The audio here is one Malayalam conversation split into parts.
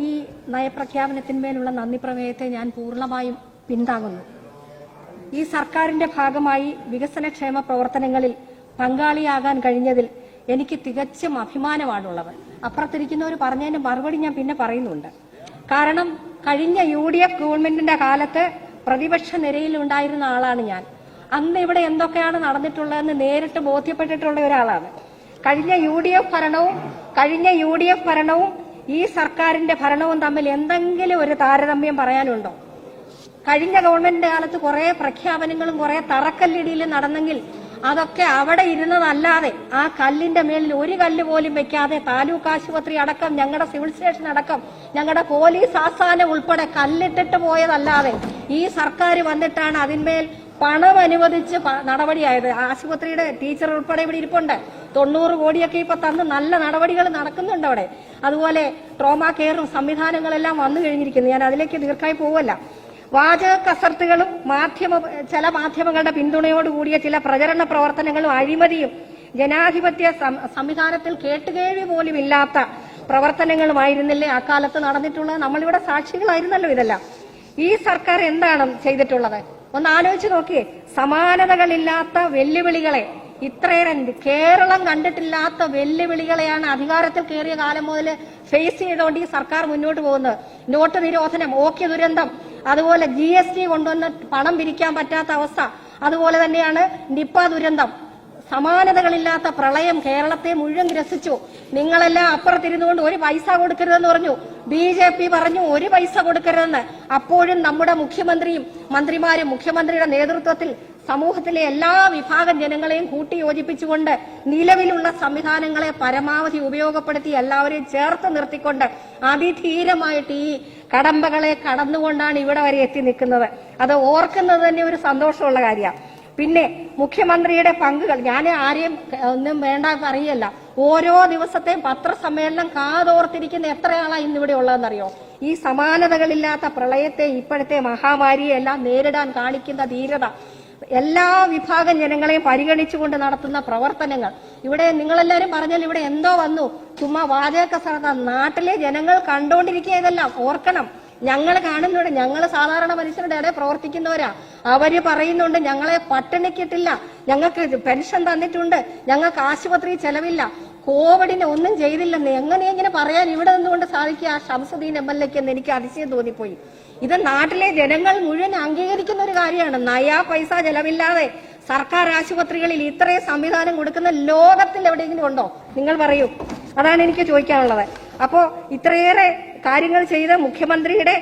ഈ നയപ്രഖ്യാപനത്തിന്മേലുള്ള നന്ദി പ്രമേയത്തെ ഞാൻ പൂർണ്ണമായും പിന്താങ്ങുന്നു. ഈ സർക്കാരിന്റെ ഭാഗമായി വികസനക്ഷേമ പ്രവർത്തനങ്ങളിൽ പങ്കാളിയാകാൻ കഴിഞ്ഞതിൽ എനിക്ക് തികച്ചും അഭിമാനമാണുള്ളത്. അപ്പുറത്തിരിക്കുന്നവർ പറഞ്ഞതിന് മറുപടി ഞാൻ പിന്നെ പറയുന്നുണ്ട്. കാരണം കഴിഞ്ഞ UDF ഗവൺമെന്റിന്റെ കാലത്ത് പ്രതിപക്ഷ നിരയിലുണ്ടായിരുന്ന ആളാണ് ഞാൻ. അന്ന് ഇവിടെ എന്തൊക്കെയാണ് നടന്നിട്ടുള്ളതെന്ന് നേരിട്ട് ബോധ്യപ്പെട്ടിട്ടുള്ള ഒരാളാണ്. കഴിഞ്ഞ UDF ഭരണവും ഈ സർക്കാരിന്റെ ഭരണവും തമ്മിൽ എന്തെങ്കിലും ഒരു താരതമ്യം പറയാനുണ്ടോ? കഴിഞ്ഞ ഗവൺമെന്റിന്റെ കാലത്ത് കുറെ പ്രഖ്യാപനങ്ങളും കുറെ തറക്കല്ലിടിയിലും നടന്നെങ്കിൽ അതൊക്കെ അവിടെ ഇരുന്നതല്ലാതെ ആ കല്ലിന്റെ മേളിൽ ഒരു കല്ല് പോലും വെക്കാതെ താലൂക്ക് ആശുപത്രി അടക്കം, ഞങ്ങളുടെ സിവിൽ സ്റ്റേഷൻ അടക്കം, ഞങ്ങളുടെ പോലീസ് ആസ്ഥാനം ഉൾപ്പെടെ കല്ലിട്ടിട്ട് പോയതല്ലാതെ ഈ സർക്കാർ വന്നിട്ടാണ് അതിന്മേൽ പണം അനുവദിച്ച് നടപടിയായത്. ആശുപത്രിയുടെ ടീച്ചർ ഉൾപ്പെടെ ഇവിടെ ഇരിപ്പുണ്ട്. 90 കോടിയൊക്കെ ഇപ്പൊ തന്ന് നല്ല നടപടികൾ നടക്കുന്നുണ്ട് അവിടെ. അതുപോലെ ട്രോമാ കെയറും സംവിധാനങ്ങളെല്ലാം വന്നു കഴിഞ്ഞിരിക്കുന്നു. ഞാൻ അതിലേക്ക് ദീർഘമായി പോവല്ല. വാചക കസർത്തുകളും ചില മാധ്യമങ്ങളുടെ പിന്തുണയോടുകൂടിയ ചില പ്രചരണ പ്രവർത്തനങ്ങളും അഴിമതിയും ജനാധിപത്യ സംവിധാനത്തിൽ കേട്ടുകേഴ്വി പോലും ഇല്ലാത്ത പ്രവർത്തനങ്ങളുമായിരുന്നില്ലേ അക്കാലത്ത് നടന്നിട്ടുള്ളത്? നമ്മളിവിടെ സാക്ഷികളായിരുന്നല്ലോ ഇതെല്ലാം. ഈ സർക്കാർ എന്താണ് ചെയ്തിട്ടുള്ളത്? ഒന്ന് ആലോചിച്ച് നോക്കിയേ. സമാനതകളില്ലാത്ത വെല്ലുവിളികളെ, ഇത്രയേറെ കേരളം കണ്ടിട്ടില്ലാത്ത വെല്ലുവിളികളെയാണ് അധികാരത്തിൽ കയറിയ കാലം മുതൽ ഫേസ് ചെയ്തുകൊണ്ട് ഈ സർക്കാർ മുന്നോട്ട് പോകുന്നത്. നോട്ട് നിരോധനം, ഓഖി ദുരന്തം, അതുപോലെ GST കൊണ്ടുവന്ന് പണം പിരിക്കാൻ പറ്റാത്ത അവസ്ഥ, അതുപോലെ തന്നെയാണ് നിപ്പ ദുരന്തം. സമാനതകളില്ലാത്ത പ്രളയം കേരളത്തെ മുഴുവൻ ഗ്രസിച്ചു. നിങ്ങളെല്ലാം അപ്പുറത്തിരുന്നുകൊണ്ട് ഒരു പൈസ കൊടുക്കരുതെന്ന് പറഞ്ഞു. BJP പറഞ്ഞു ഒരു പൈസ കൊടുക്കരുതെന്ന്. അപ്പോഴും നമ്മുടെ മുഖ്യമന്ത്രിയും മന്ത്രിമാരും മുഖ്യമന്ത്രിയുടെ നേതൃത്വത്തിൽ സമൂഹത്തിലെ എല്ലാ വിഭാഗം ജനങ്ങളെയും കൂട്ടിയോജിപ്പിച്ചുകൊണ്ട് നിലവിലുള്ള സംവിധാനങ്ങളെ പരമാവധി ഉപയോഗപ്പെടുത്തി എല്ലാവരെയും ചേർത്ത് നിർത്തിക്കൊണ്ട് അതിധീരമായിട്ട് ഈ കടമ്പകളെ കടന്നുകൊണ്ടാണ് ഇവിടെ വരെ എത്തി നിൽക്കുന്നത്. അത് ഓർക്കുന്നത് തന്നെ ഒരു സന്തോഷമുള്ള കാര്യമാണ്. പിന്നെ മുഖ്യമന്ത്രിയുടെ പങ്കുകൾ ഞാൻ ആരെയും ഒന്നും വേണ്ട പറയല്ല. ഓരോ ദിവസത്തെയും പത്രസമ്മേളനം കാതോർത്തിരിക്കുന്ന എത്ര ആളാണ് ഇന്നിവിടെ ഉള്ളതെന്നറിയോ? ഈ സമാനതകളില്ലാത്ത പ്രളയത്തെ, ഇപ്പോഴത്തെ മഹാമാരിയെ എല്ലാം നേരിടാൻ കാണിക്കുന്ന ധീരത, എല്ലാ വിഭാഗം ജനങ്ങളെയും പരിഗണിച്ചുകൊണ്ട് നടത്തുന്ന പ്രവർത്തനങ്ങൾ. ഇവിടെ നിങ്ങളെല്ലാരും പറഞ്ഞാൽ ഇവിടെ എന്തോ വന്നു, ചുമ്മാ വാചക നാട്ടിലെ ജനങ്ങൾ കണ്ടുകൊണ്ടിരിക്കുക. ഇതെല്ലാം ഓർക്കണം. ഞങ്ങൾ കാണുന്നുണ്ട്. ഞങ്ങൾ സാധാരണ മനുഷ്യരുടെ ഇടയിൽ പ്രവർത്തിക്കുന്നവരാ. അവര് പറയുന്നുണ്ട് ഞങ്ങളെ പട്ടിണിക്കിട്ടില്ല, ഞങ്ങൾക്ക് പെൻഷൻ തന്നിട്ടുണ്ട്, ഞങ്ങൾക്ക് ആശുപത്രി ചെലവില്ല, കോവിഡിന് ഒന്നും ചെയ്തില്ലെന്ന് എങ്ങനെ പറയാൻ ഇവിടെ നിന്നുകൊണ്ട് സാധിക്കുക ആ ഷംസുദ്ദീൻ MLA എന്ന് എനിക്ക് അതിശയം തോന്നിപ്പോയി. ഇത് നാട്ടിലെ ജനങ്ങൾ മുഴുവൻ അംഗീകരിക്കുന്ന ഒരു കാര്യമാണ്. നയാ പൈസ ചെലവില്ലാതെ സർക്കാർ ആശുപത്രികളിൽ ഇത്രയും സംവിധാനം കൊടുക്കുന്ന ലോകത്തിൽ എവിടെയെങ്കിലും ഉണ്ടോ? നിങ്ങൾ പറയൂ. അതാണ് എനിക്ക് ചോദിക്കാനുള്ളത്. അപ്പോ ഇത്രയേറെ കാര്യങ്ങൾ ചെയ്ത് മുഖ്യമന്ത്രിയുടെ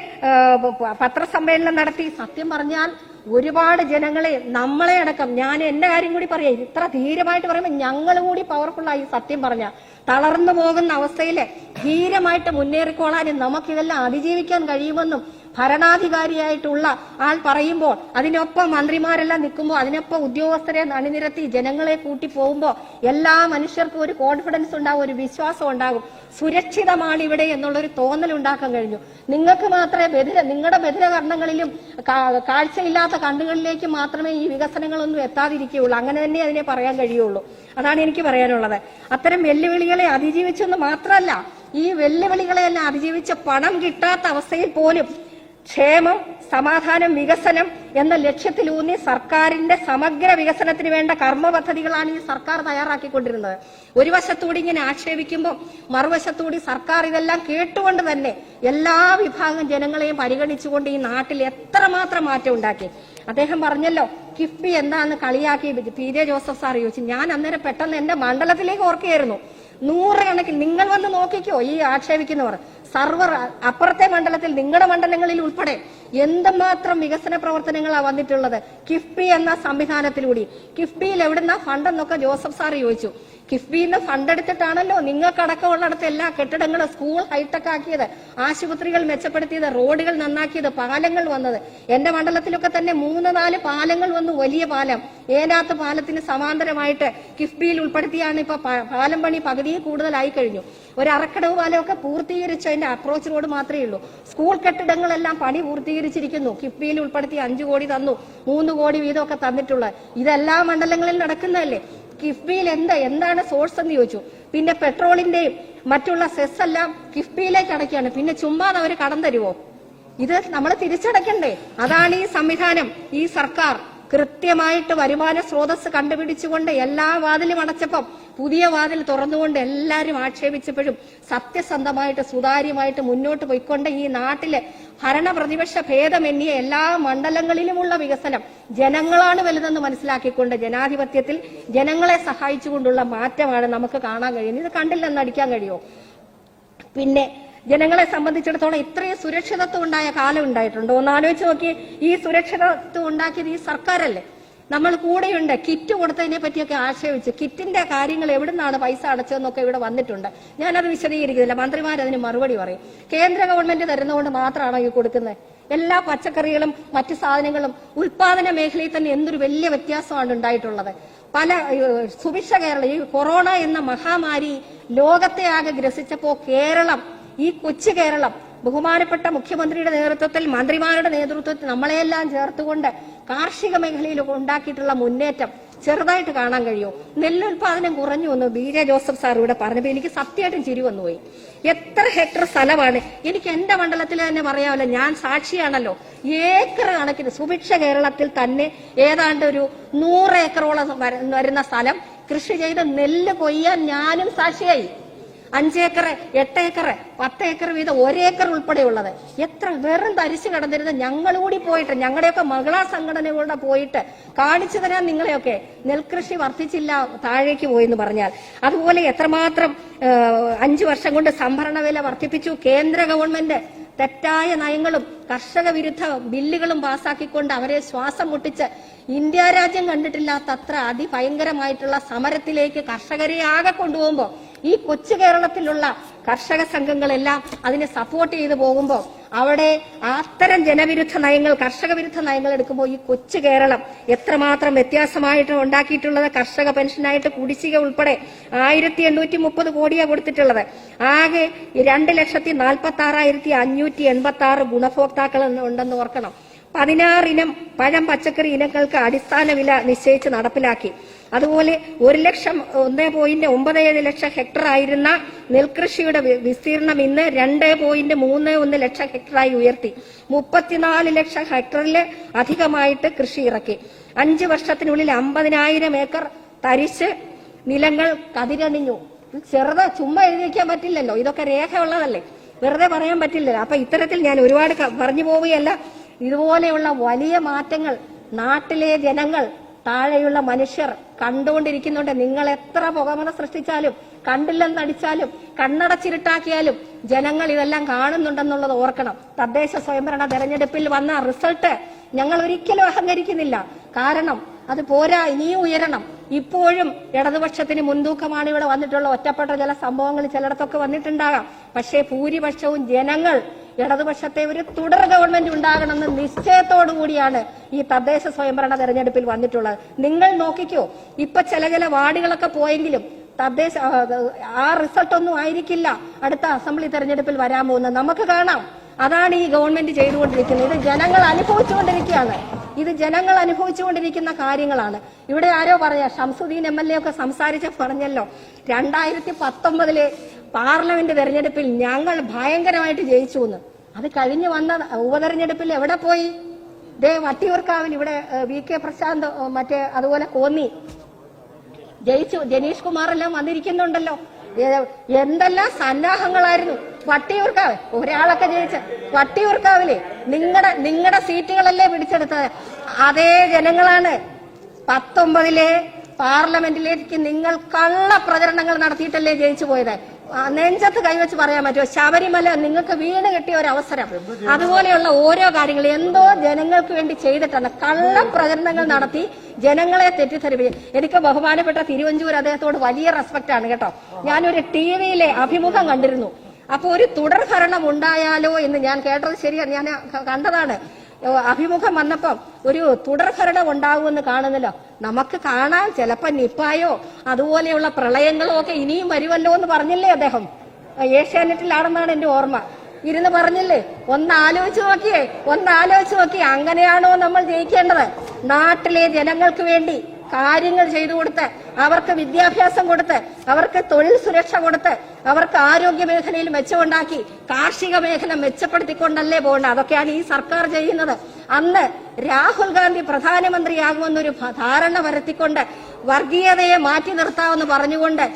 പത്രസമ്മേളനം നടത്തി സത്യം പറഞ്ഞാൽ ഒരുപാട് ജനങ്ങളെ, നമ്മളെ അടക്കം, ഞാൻ എന്റെ കാര്യം കൂടി പറയാം, ഇത്ര ധീരമായിട്ട് പറയുമ്പോൾ ഞങ്ങൾ കൂടി പവർഫുള്ളായി സത്യം പറഞ്ഞ തളർന്നു പോകുന്ന അവസ്ഥയിൽ ധീരമായിട്ട് മുന്നേറിക്കോളാനും നമുക്കിതെല്ലാം അതിജീവിക്കാൻ കഴിയുമെന്നും ഭരണാധികാരിയായിട്ടുള്ള ആൾ പറയുമ്പോൾ അതിനൊപ്പം മന്ത്രിമാരെല്ലാം നിൽക്കുമ്പോൾ അതിനൊപ്പം ഉദ്യോഗസ്ഥരെ അണിനിരത്തി ജനങ്ങളെ കൂട്ടി പോകുമ്പോൾ എല്ലാ മനുഷ്യർക്കും ഒരു കോൺഫിഡൻസ് ഉണ്ടാകും, ഒരു വിശ്വാസം ഉണ്ടാകും. സുരക്ഷിതമാണ് ഇവിടെ എന്നുള്ളൊരു തോന്നൽ ഉണ്ടാക്കാൻ കഴിഞ്ഞു. നിങ്ങൾക്ക് മാത്രമേ നിങ്ങളുടെ ബധിരകർണങ്ങളിലും കാഴ്ചയില്ലാത്ത കണ്ണുകളിലേക്ക് മാത്രമേ ഈ വികസനങ്ങളൊന്നും എത്താതിരിക്കുകയുള്ളൂ. അങ്ങനെ തന്നെ അതിനെ പറയാൻ കഴിയുള്ളൂ. അതാണ് എനിക്ക് പറയാനുള്ളത്. അത്തരം വെല്ലുവിളികളെ അതിജീവിച്ചെന്ന് മാത്രമല്ല, ഈ വെല്ലുവിളികളെല്ലാം അതിജീവിച്ച് പണം കിട്ടാത്ത അവസ്ഥയിൽ പോലും ക്ഷേമം, സമാധാനം, വികസനം എന്ന ലക്ഷ്യത്തിലൂന്നി സർക്കാരിന്റെ സമഗ്ര വികസനത്തിന് വേണ്ട കർമ്മ പദ്ധതികളാണ് ഈ സർക്കാർ തയ്യാറാക്കിക്കൊണ്ടിരുന്നത്. ഒരു വശത്തൂടി ഇങ്ങനെ ആക്ഷേപിക്കുമ്പോൾ മറുവശത്തൂടി സർക്കാർ ഇതെല്ലാം കേട്ടുകൊണ്ട് തന്നെ എല്ലാ വിഭാഗം ജനങ്ങളെയും പരിഗണിച്ചുകൊണ്ട് ഈ നാട്ടിൽ എത്രമാത്രം മാറ്റം ഉണ്ടാക്കി. അദ്ദേഹം പറഞ്ഞല്ലോ കിഫ്ബി എന്താന്ന് കളിയാക്കി PJ ജോസഫ് സാർ ചോദിച്ചു. ഞാൻ അന്നേരം പെട്ടെന്ന് എന്റെ മണ്ഡലത്തിലേക്ക് ഓർക്കുകയായിരുന്നു. 100 കണക്കിൽ നിങ്ങൾ വന്ന് നോക്കിക്കോ ഈ ആക്ഷേപിക്കുന്നവർ. സർവർ അപ്പുറത്തെ മണ്ഡലത്തിൽ, നിങ്ങളുടെ മണ്ഡലങ്ങളിൽ ഉൾപ്പെടെ എന്തുമാത്രം വികസന പ്രവർത്തനങ്ങളാണ് വന്നിട്ടുള്ളത് കിഫ്ബി എന്ന സംവിധാനത്തിലൂടെ. കിഫ്ബിയിൽ എവിടുന്ന ഫണ്ട് എന്നൊക്കെ ജോസഫ് സാർ ചോദിച്ചു. കിഫ്ബിയിൽ നിന്ന് ഫണ്ട് എടുത്തിട്ടാണല്ലോ നിങ്ങൾക്കടക്കമുള്ളിടത്ത് എല്ലാ കെട്ടിടങ്ങളും സ്കൂൾ ഹൈടെക് ആക്കിയത്, ആശുപത്രികൾ മെച്ചപ്പെടുത്തിയത്, റോഡുകൾ നന്നാക്കിയത്, പാലങ്ങൾ വന്നത്. എന്റെ മണ്ഡലത്തിലൊക്കെ തന്നെ 3-4 പാലങ്ങൾ വന്നു. വലിയ പാലം, ഏനാത്ത് പാലത്തിന് സമാന്തരമായിട്ട് കിഫ്ബിയിൽ ഉൾപ്പെടുത്തിയാണ് ഇപ്പൊ പാലം പണി പകുതിയിൽ കൂടുതലായി കഴിഞ്ഞു. ഒരു അറക്കടവ് പാലമൊക്കെ പൂർത്തീകരിച്ചു, അതിന്റെ അപ്രോച്ച് റോഡ് മാത്രമേ ഉള്ളൂ. സ്കൂൾ കെട്ടിടങ്ങളെല്ലാം പണി പൂർത്തീകരിച്ചിരിക്കുന്നു. കിഫ്ബിയിൽ ഉൾപ്പെടുത്തി 5 കോടി തന്നു, 3 കോടി വീതമൊക്കെ തന്നിട്ടുള്ളത്. ഇതെല്ലാ മണ്ഡലങ്ങളിൽ നടക്കുന്നതല്ലേ. കിഫ്ബിയിൽ എന്താണ് സോഴ്സ് എന്ന് ചോദിച്ചു. പിന്നെ പെട്രോളിന്റെയും മറ്റുള്ള സെസ് എല്ലാം കിഫ്ബിയിലേക്ക് അടയ്ക്കുകയാണ്. പിന്നെ ചുമ്മാതെ അവർ കടം തരുമോ? ഇത് നമ്മൾ തിരിച്ചടയ്ക്കണ്ടേ? അതാണ് ഈ സംവിധാനം. ഈ സർക്കാർ കൃത്യമായിട്ട് വരുമാന സ്രോതസ് കണ്ടുപിടിച്ചുകൊണ്ട് എല്ലാ വാതിലും അടച്ചപ്പം പുതിയ വാതിൽ തുറന്നുകൊണ്ട് എല്ലാവരും ആക്ഷേപിച്ചപ്പോഴും സത്യസന്ധമായിട്ട് സുതാര്യമായിട്ട് മുന്നോട്ട് പോയിക്കൊണ്ട് ഈ നാട്ടിലെ ഭരണ പ്രതിപക്ഷ ഭേദമെന്നിയ എല്ലാ മണ്ഡലങ്ങളിലുമുള്ള വികസനം ജനങ്ങളാണ് വലുതെന്ന് മനസ്സിലാക്കിക്കൊണ്ട് ജനാധിപത്യത്തിൽ ജനങ്ങളെ സഹായിച്ചുകൊണ്ടുള്ള മാറ്റമാണ് നമുക്ക് കാണാൻ കഴിയുന്നത്. ഇത് കണ്ടില്ലെന്ന് അടിക്കാൻ കഴിയുമോ? പിന്നെ ജനങ്ങളെ സംബന്ധിച്ചിടത്തോളം ഇത്രയും സുരക്ഷിതത്വം ഉണ്ടായ കാലം ഉണ്ടായിട്ടുണ്ടോ? ഒന്ന് ആലോചിച്ച് നോക്കി. ഈ സുരക്ഷിതത്വം ഉണ്ടാക്കിയത് ഈ സർക്കാരല്ലേ? നമ്മൾ കൂടെയുണ്ട്. കിറ്റ് കൊടുത്തതിനെ പറ്റിയൊക്കെ ആക്ഷേപിച്ച് കിറ്റിന്റെ കാര്യങ്ങൾ എവിടുന്നാണ് പൈസ അടച്ചതെന്നൊക്കെ ഇവിടെ വന്നിട്ടുണ്ട്. ഞാനത് വിശദീകരിക്കുന്നില്ല. മന്ത്രിമാരതിന് മറുപടി പറയും. കേന്ദ്ര ഗവൺമെന്റ് തരുന്നതുകൊണ്ട് മാത്രമാണോ ഈ കൊടുക്കുന്നത്? എല്ലാ പച്ചക്കറികളും മറ്റു സാധനങ്ങളും ഉൽപാദന മേഖലയിൽ തന്നെ എന്തൊരു വലിയ വ്യത്യാസമാണ് ഉണ്ടായിട്ടുള്ളത്. പല സുഭിക്ഷ കേരളം, ഈ കൊറോണ എന്ന മഹാമാരി ലോകത്തെ ആകെ ഗ്രസിച്ചപ്പോ കേരളം, ഈ കൊച്ചു കേരളം ബഹുമാനപ്പെട്ട മുഖ്യമന്ത്രിയുടെ നേതൃത്വത്തിൽ മന്ത്രിമാരുടെ നേതൃത്വത്തിൽ നമ്മളെല്ലാം ചേർത്തുകൊണ്ട് കാർഷിക മേഖലയിൽ ഉണ്ടാക്കിയിട്ടുള്ള മുന്നേറ്റം ചെറുതായിട്ട് കാണാൻ കഴിയുമോ? നെല്ലുൽപാദനം കുറഞ്ഞു എന്ന് ബി.ജെ. ജോസഫ് സാർ ഇവിടെ പറഞ്ഞപ്പോൾ എനിക്ക് സത്യമായിട്ടും ചിരി വന്നുപോയി. എത്ര ഹെക്ടർ സ്ഥലമാണ്? എനിക്ക് എന്റെ മണ്ഡലത്തിൽ തന്നെ പറയാമല്ലോ, ഞാൻ സാക്ഷിയാണല്ലോ. ഏക്കർ കണക്കിന് സുഭിക്ഷ കേരളത്തിൽ തന്നെ ഏതാണ്ട് ഒരു 100 ഏക്കറോളം വരുന്ന സ്ഥലം കൃഷി ചെയ്ത് നെല്ല് കൊയ്യാൻ ഞാനും സാക്ഷിയായി. 5 ഏക്കർ, 8 ഏക്കർ, 10 ഏക്കർ വീതം 1 ഏക്കർ ഉൾപ്പെടെയുള്ളത്. എത്ര വെറും തരിച്ചു കിടന്നിരുന്ന ഞങ്ങളുകൂടി പോയിട്ട്, ഞങ്ങളുടെയൊക്കെ മഹിളാ സംഘടനകളുടെ പോയിട്ട് കാണിച്ചു തരാൻ നിങ്ങളെയൊക്കെ. നെൽകൃഷി വർദ്ധിച്ചില്ല, താഴേക്ക് പോയെന്ന് പറഞ്ഞാൽ. അതുപോലെ എത്രമാത്രം 5 വർഷം കൊണ്ട് സംഭരണ വില വർദ്ധിപ്പിച്ചു. കേന്ദ്ര ഗവൺമെന്റ് തെറ്റായ നയങ്ങളും കർഷക വിരുദ്ധ ബില്ലുകളും പാസാക്കിക്കൊണ്ട് അവരെ ശ്വാസം മുട്ടിച്ച് ഇന്ത്യ രാജ്യം കണ്ടിട്ടില്ലാത്തത്ര അതിഭയങ്കരമായിട്ടുള്ള സമരത്തിലേക്ക് കർഷകരെ ആകെ കൊണ്ടുപോകുമ്പോൾ ഈ കൊച്ചു കേരളത്തിലുള്ള കർഷക സംഘങ്ങളെല്ലാം അതിനെ സപ്പോർട്ട് ചെയ്തു പോകുമ്പോൾ അവിടെ അത്തരം ജനവിരുദ്ധ നയങ്ങൾ, കർഷക വിരുദ്ധ നയങ്ങൾ എടുക്കുമ്പോൾ ഈ കൊച്ചു കേരളം എത്രമാത്രം വ്യത്യാസമായിട്ട് ഉണ്ടാക്കിയിട്ടുള്ളത്. കർഷക പെൻഷനായിട്ട് കുടിശ്ശിക ഉൾപ്പെടെ 1830 കോടിയാണ് കൊടുത്തിട്ടുള്ളത്. ആകെ 2,46,586 ഗുണഭോക്താക്കൾ ഉണ്ടെന്ന് ഓർക്കണം. 16 ഇനം പഴം പച്ചക്കറി ഇനങ്ങൾക്ക് അടിസ്ഥാന വില നിശ്ചയിച്ച് നടപ്പിലാക്കി. അതുപോലെ 1,97 ലക്ഷം ഹെക്ടർ ആയിരുന്ന നെൽകൃഷിയുടെ വിസ്തീർണം ഇന്ന് 2.31 ലക്ഷം ഹെക്ടറായി ഉയർത്തി. 34 ലക്ഷം ഹെക്ടറിൽ അധികമായിട്ട് കൃഷി ഇറക്കി. 5 വർഷത്തിനുള്ളിൽ 50,000 ഏക്കർ തരിശ് നിലങ്ങൾ കതിരണിഞ്ഞു. ചുമ്മാ എഴുതി വയ്ക്കാൻ പറ്റില്ലല്ലോ, ഇതൊക്കെ രേഖയുള്ളതല്ലേ, വെറുതെ പറയാൻ പറ്റില്ലല്ലോ. അപ്പൊ ഇത്തരത്തിൽ ഞാൻ ഒരുപാട് പറഞ്ഞു പോവുകയല്ല. ഇതുപോലെയുള്ള വലിയ മാറ്റങ്ങൾ നാട്ടിലെ ജനങ്ങൾ, താഴെയുള്ള മനുഷ്യർ കണ്ടുകൊണ്ടിരിക്കുന്നുണ്ട്. നിങ്ങൾ എത്ര പുകമറ സൃഷ്ടിച്ചാലും, കണ്ടില്ലെന്നടിച്ചാലും, കണ്ണടച്ചിരുട്ടാക്കിയാലും ജനങ്ങൾ ഇതെല്ലാം കാണുന്നുണ്ടെന്നുള്ളത് ഓർക്കണം. തദ്ദേശ സ്വയംഭരണ തെരഞ്ഞെടുപ്പിൽ വന്ന റിസൾട്ട് ഞങ്ങൾ ഒരിക്കലും അഹങ്കരിക്കുന്നില്ല. കാരണം അത് പോരാ, ഇനിയും ഉയരണം. ഇപ്പോഴും ഇടതുപക്ഷത്തിന് മുൻതൂക്കമാണ് ഇവിടെ വന്നിട്ടുള്ള. ഒറ്റപ്പെട്ട ചില സംഭവങ്ങൾ ചിലയിടത്തൊക്കെ വന്നിട്ടുണ്ടാകാം. പക്ഷേ ഭൂരിപക്ഷവും ജനങ്ങൾ ഇടതുപക്ഷത്തെ ഒരു തുടർ ഗവൺമെന്റ് ഉണ്ടാകണമെന്ന് നിശ്ചയത്തോടു കൂടിയാണ് ഈ തദ്ദേശ സ്വയംഭരണ തെരഞ്ഞെടുപ്പിൽ വന്നിട്ടുള്ളത്. നിങ്ങൾ നോക്കിക്കോ, ഇപ്പൊ ചില വാർഡുകളൊക്കെ പോയെങ്കിലും തദ്ദേശ ആ റിസൾട്ടൊന്നും ആയിരിക്കില്ല അടുത്ത അസംബ്ലി തെരഞ്ഞെടുപ്പിൽ വരാൻ പോകുന്നത്. നമുക്ക് കാണാം. അതാണ് ഈ ഗവൺമെന്റ് ചെയ്തുകൊണ്ടിരിക്കുന്നത്. ഇത് ജനങ്ങൾ അനുഭവിച്ചുകൊണ്ടിരിക്കുകയാണ്. ഇത് ജനങ്ങൾ അനുഭവിച്ചുകൊണ്ടിരിക്കുന്ന കാര്യങ്ങളാണ്. ഇവിടെ ആരോ പറയാ, ഷംസുദ്ദീൻ MLA ഒക്കെ സംസാരിച്ച പറഞ്ഞല്ലോ, 2019 പാർലമെന്റ് തെരഞ്ഞെടുപ്പിൽ ഞങ്ങൾ ഭയങ്കരമായിട്ട് ജയിച്ചു എന്ന്. അത് കഴിഞ്ഞു വന്ന ഉപതെരഞ്ഞെടുപ്പിൽ എവിടെ പോയി? വട്ടിയൂർക്കാവിൽ ഇവിടെ VK പ്രശാന്ത്, മറ്റേ അതുപോലെ കോന്നി ജയിച്ചു. ജനീഷ് കുമാർ എല്ലാം വന്നിരിക്കുന്നുണ്ടല്ലോ. എന്തെല്ലാം സന്നാഹങ്ങളായിരുന്നു. വട്ടിയൂർക്കാവ് ഒരാളൊക്കെ ജയിച്ച വട്ടിയൂർക്കാവിലെ നിങ്ങളുടെ സീറ്റുകളല്ലേ പിടിച്ചെടുത്തത്? അതേ ജനങ്ങളാണ് 19 പാർലമെന്റിലേക്ക് നിങ്ങൾ കള്ള പ്രചരണങ്ങൾ നടത്തിയിട്ടല്ലേ ജയിച്ചു പോയത്. നെഞ്ചത്ത് കൈവച്ച് പറയാൻ പറ്റുമോ? ശബരിമല നിങ്ങൾക്ക് വീണ് കിട്ടിയ ഒരു അവസരം. അതുപോലെയുള്ള ഓരോ കാര്യങ്ങൾ എന്തോ ജനങ്ങൾക്ക് വേണ്ടി ചെയ്തിട്ടാണ്. കള്ള പ്രചരണങ്ങൾ നടത്തി ജനങ്ങളെ തെറ്റിദ്ധരിപ്പിക്കും. എനിക്ക് ബഹുമാനപ്പെട്ട തിരുവഞ്ചൂർ അദ്ദേഹത്തോട് വലിയ റെസ്പെക്ട് ആണ് കേട്ടോ. ഞാനൊരു TV-യിലെ അഭിമുഖം കണ്ടിരുന്നു. അപ്പൊ ഒരു തുടർ ഭരണം ഉണ്ടായാലോ എന്ന് ഞാൻ കേട്ടത് ശരിയാണ്, ഞാൻ കണ്ടതാണ്. അഭിമുഖം വന്നപ്പം ഒരു തുടർ ഭരണം ഉണ്ടാകുമെന്ന് കാണുന്നല്ലോ. നമുക്ക് കാണാൻ ചിലപ്പോ നിപ്പായോ അതുപോലെയുള്ള പ്രളയങ്ങളോ ഒക്കെ ഇനിയും വരുമല്ലോ എന്ന് പറഞ്ഞില്ലേ അദ്ദേഹം? ഏഷ്യാനെറ്റിലാണെന്നാണ് എന്റെ ഓർമ്മ. ഇരുന്ന് പറഞ്ഞില്ലേ? ഒന്ന് ആലോചിച്ച് നോക്കിയേ. അങ്ങനെയാണോ നമ്മൾ ജയിക്കേണ്ടത്? നാട്ടിലെ ജനങ്ങൾക്ക് വേണ്ടി കാര്യങ്ങൾ ചെയ്തു കൊടുത്ത്, അവർക്ക് വിദ്യാഭ്യാസം കൊടുത്ത്, അവർക്ക് തൊഴിൽ സുരക്ഷ കൊടുത്ത്, അവർക്ക് ആരോഗ്യ മേഖലയിൽ മെച്ചമുണ്ടാക്കി, കാർഷിക മേഖല മെച്ചപ്പെടുത്തിക്കൊണ്ടല്ലേ പോകേണ്ടത്. അതൊക്കെയാണ് ഈ സർക്കാർ ചെയ്യുന്നത്. അന്ന് രാഹുൽ ഗാന്ധി പ്രധാനമന്ത്രിയാകുമെന്നൊരു ധാരണ വരുത്തിക്കൊണ്ട് വർഗീയതയെ മാറ്റി നിർത്താമെന്ന് പറഞ്ഞുകൊണ്ട്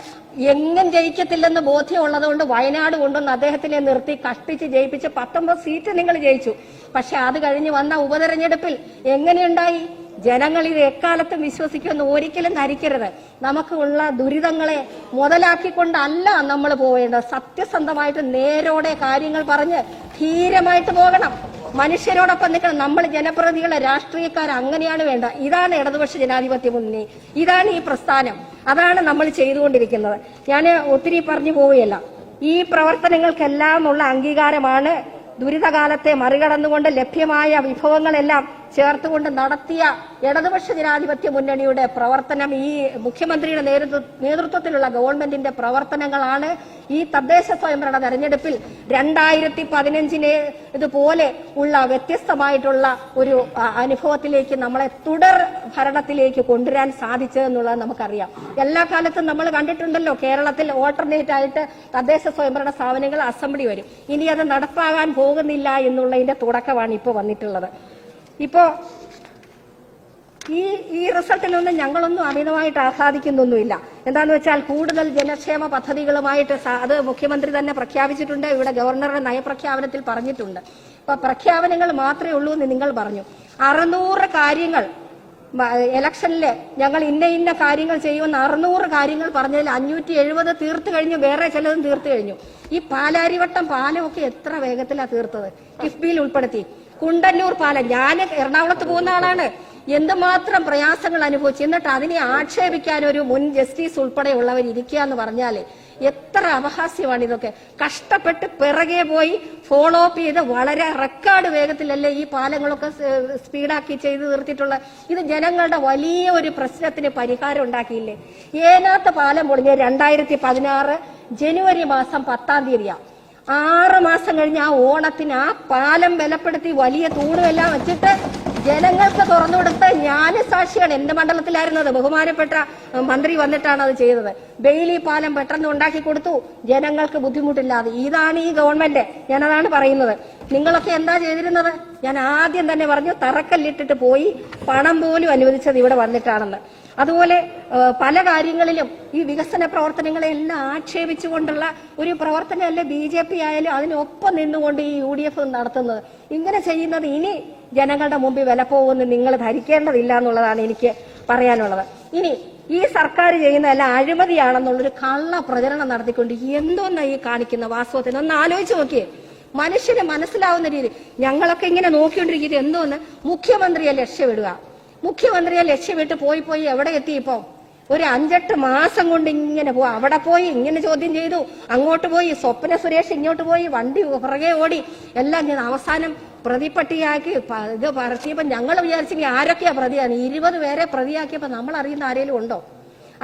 എങ്ങും ജയിക്കത്തില്ലെന്ന് ബോധ്യമുള്ളതുകൊണ്ട് വയനാട് കൊണ്ടുവന്ന് അദ്ദേഹത്തിനെ നിർത്തി കഷ്ടിച്ച് ജയിപ്പിച്ച് 19 സീറ്റ് നിങ്ങൾ ജയിച്ചു. പക്ഷെ അത് കഴിഞ്ഞ് വന്ന ഉപതെരഞ്ഞെടുപ്പിൽ എങ്ങനെയുണ്ടായി? ജനങ്ങൾ ഇത് എക്കാലത്തും വിശ്വസിക്കുമെന്ന് ഒരിക്കലും ധരിക്കരുത്. നമുക്കുള്ള ദുരിതങ്ങളെ മുതലാക്കിക്കൊണ്ടല്ല നമ്മൾ പോവേണ്ടത്. സത്യസന്ധമായിട്ട് നേരോടെ കാര്യങ്ങൾ പറഞ്ഞ് ധീരമായിട്ട് പോകണം. മനുഷ്യരോടൊപ്പം നിൽക്കണം. നമ്മൾ ജനപ്രതിനിധികളെ, രാഷ്ട്രീയക്കാർ അങ്ങനെയാണ് വേണ്ട. ഇതാണ് ഇടതുപക്ഷ ജനാധിപത്യ മുന്നണി, ഇതാണ് ഈ പ്രസ്ഥാനം, അതാണ് നമ്മൾ ചെയ്തുകൊണ്ടിരിക്കുന്നത്. ഞാൻ ഒത്തിരി പറഞ്ഞു പോവുകയല്ല. ഈ പ്രവർത്തനങ്ങൾക്കെല്ലാം ഉള്ള അംഗീകാരമാണ് ദുരിതകാലത്തെ മറികടന്നുകൊണ്ട് ലഭ്യമായ വിഭവങ്ങളെല്ലാം ചേർത്തുകൊണ്ട് നടത്തിയ ഇടതുപക്ഷ ജനാധിപത്യ മുന്നണിയുടെ പ്രവർത്തനം. ഈ മുഖ്യമന്ത്രിയുടെ നേതൃത്വത്തിലുള്ള ഗവൺമെന്റിന്റെ പ്രവർത്തനങ്ങളാണ് ഈ തദ്ദേശ സ്വയംഭരണ തെരഞ്ഞെടുപ്പിൽ 2015 ഇതുപോലെ ഉള്ള വ്യത്യസ്തമായിട്ടുള്ള ഒരു അനുഭവത്തിലേക്ക് നമ്മളെ തുടർ ഭരണത്തിലേക്ക് കൊണ്ടുവരാൻ സാധിച്ചതെന്നുള്ളത് നമുക്കറിയാം. എല്ലാ കാലത്തും നമ്മൾ കണ്ടിട്ടുണ്ടല്ലോ, കേരളത്തിൽ ഓൾട്ടർനേറ്റ് ആയിട്ട് തദ്ദേശ സ്വയംഭരണ സ്ഥാപനങ്ങൾ അസംബ്ലി വരും. ഇനി അത് നടപ്പാകാൻ പോകുന്നില്ല എന്നുള്ളതിന്റെ തുടക്കമാണ് ഇപ്പോൾ വന്നിട്ടുള്ളത്. ഇപ്പോ ഈ റിസൾട്ടിലൊന്നും ഞങ്ങളൊന്നും അമിതമായിട്ട് ആഹ്ലാദിക്കുന്നൊന്നുമില്ല. എന്താന്ന് വെച്ചാൽ കൂടുതൽ ജനക്ഷേമ പദ്ധതികളുമായിട്ട് അത് മുഖ്യമന്ത്രി തന്നെ പ്രഖ്യാപിച്ചിട്ടുണ്ട്. ഇവിടെ ഗവർണറുടെ നയപ്രഖ്യാപനത്തിൽ പറഞ്ഞിട്ടുണ്ട്. അപ്പൊ പ്രഖ്യാപനങ്ങൾ മാത്രമേ ഉള്ളൂ എന്ന് നിങ്ങൾ പറഞ്ഞു. 600 കാര്യങ്ങൾ ഇലക്ഷനില് ഞങ്ങൾ ഇന്ന കാര്യങ്ങൾ ചെയ്യുമെന്ന് 600 കാര്യങ്ങൾ പറഞ്ഞതിൽ 570 തീർത്തു കഴിഞ്ഞു. വേറെ ചിലതും തീർത്തു കഴിഞ്ഞു. ഈ പാലാരിവട്ടം പാലമൊക്കെ എത്ര വേഗത്തിലാണ് തീർത്തത്, കിഫ്ബിയിൽ ഉൾപ്പെടുത്തി. കുണ്ടന്നൂർ പാലം, ഞാൻ എറണാകുളത്ത് പോകുന്ന ആളാണ്, എന്തുമാത്രം പ്രയാസങ്ങൾ അനുഭവിച്ചു. എന്നിട്ട് അതിനെ ആക്ഷേപിക്കാൻ ഒരു മുൻ ജസ്റ്റിസ് ഉൾപ്പെടെയുള്ളവർ ഇരിക്കുക എന്ന് പറഞ്ഞാല് എത്ര അപഹാസ്യമാണ് ഇതൊക്കെ. കഷ്ടപ്പെട്ട് പിറകെ പോയി ഫോളോ അപ്പ് ചെയ്ത് വളരെ റെക്കോർഡ് വേഗത്തിലല്ലേ ഈ പാലങ്ങളൊക്കെ സ്പീഡാക്കി ചെയ്ത് തീർത്തിട്ടുള്ള. ഇത് ജനങ്ങളുടെ വലിയ ഒരു പ്രശ്നത്തിന് പരിഹാരം ഉണ്ടാക്കിയില്ലേ? ഏനാത്ത് പാലം പൊളിഞ്ഞ 2016 ജനുവരി മാസം 10-ാം തീയതിയാണ്. 6 മാസം കഴിഞ്ഞ് ആ ഓണത്തിന് ആ പാലം ബലപ്പെടുത്തി വലിയ തൂണുമെല്ലാം വെച്ചിട്ട് ജനങ്ങൾക്ക് തുറന്നുകൊടുത്ത് ഞാൻ സാക്ഷിയാണ്. എന്റെ മണ്ഡലത്തിലായിരുന്നത്. ബഹുമാനപ്പെട്ട മന്ത്രി വന്നിട്ടാണ് അത് ചെയ്തത്. ബെയിലി പാലം പെട്ടെന്ന് ഉണ്ടാക്കി കൊടുത്തു, ജനങ്ങൾക്ക് ബുദ്ധിമുട്ടില്ലാതെ. ഇതാണ് ഈ ഗവൺമെന്റ്. ഞാനതാണ് പറയുന്നത്. നിങ്ങളൊക്കെ എന്താ ചെയ്തിരുന്നത്? ഞാൻ ആദ്യം തന്നെ പറഞ്ഞു, തറക്കല്ലിട്ടിട്ട് പോയി പണം പോലും അനുവദിച്ചത് ഇവിടെ വന്നിട്ടാണെന്ന്. അതുപോലെ പല കാര്യങ്ങളിലും ഈ വികസന പ്രവർത്തനങ്ങളെല്ലാം ആക്ഷേപിച്ചുകൊണ്ടുള്ള ഒരു പ്രവർത്തനമല്ലേ BJP ആയാലും അതിനൊപ്പം നിന്നുകൊണ്ട് ഈ UDF നടത്തുന്നത്. ഇങ്ങനെ ചെയ്യുന്നത് ഇനി ജനങ്ങളുടെ മുമ്പിൽ വില പോകുമെന്ന് നിങ്ങൾ ധരിക്കേണ്ടതില്ല എന്നുള്ളതാണ് എനിക്ക് പറയാനുള്ളത്. ഇനി ഈ സർക്കാർ ചെയ്യുന്നതെല്ലാം അഴിമതിയാണെന്നുള്ളൊരു കള്ള പ്രചരണം നടത്തിക്കൊണ്ട് എന്തോന്നാ ഈ കാണിക്കുന്ന വാസ്തവത്തിന് ഒന്ന് ആലോചിച്ച് നോക്കിയേ. മനുഷ്യന് മനസ്സിലാവുന്ന രീതി ഞങ്ങളൊക്കെ ഇങ്ങനെ നോക്കിക്കൊണ്ടിരിക്കുന്നത് എന്തോന്ന് മുഖ്യമന്ത്രിയെ ലക്ഷ്യമിടുക. മുഖ്യമന്ത്രിയെ ലക്ഷ്യമിട്ട് പോയി എവിടെ എത്തി? ഇപ്പൊ ഒരു 5-8 മാസം കൊണ്ട് ഇങ്ങനെ പോവാ. അവിടെ പോയി ഇങ്ങനെ ചോദ്യം ചെയ്തു, അങ്ങോട്ട് പോയി സ്വപ്ന സുരേഷ് ഇങ്ങോട്ട് പോയി, വണ്ടി പുറകെ ഓടി, എല്ലാം ഞാൻ അവസാനം പ്രതിപട്ടിയാക്കി ഇത് പറത്തിയപ്പോ ഞങ്ങൾ വിചാരിച്ചെങ്കിൽ ആരൊക്കെയാ പ്രതിയാണ്? 20 പേരെ പ്രതിയാക്കിയപ്പോ നമ്മൾ അറിയുന്ന ആരെങ്കിലും ഉണ്ടോ?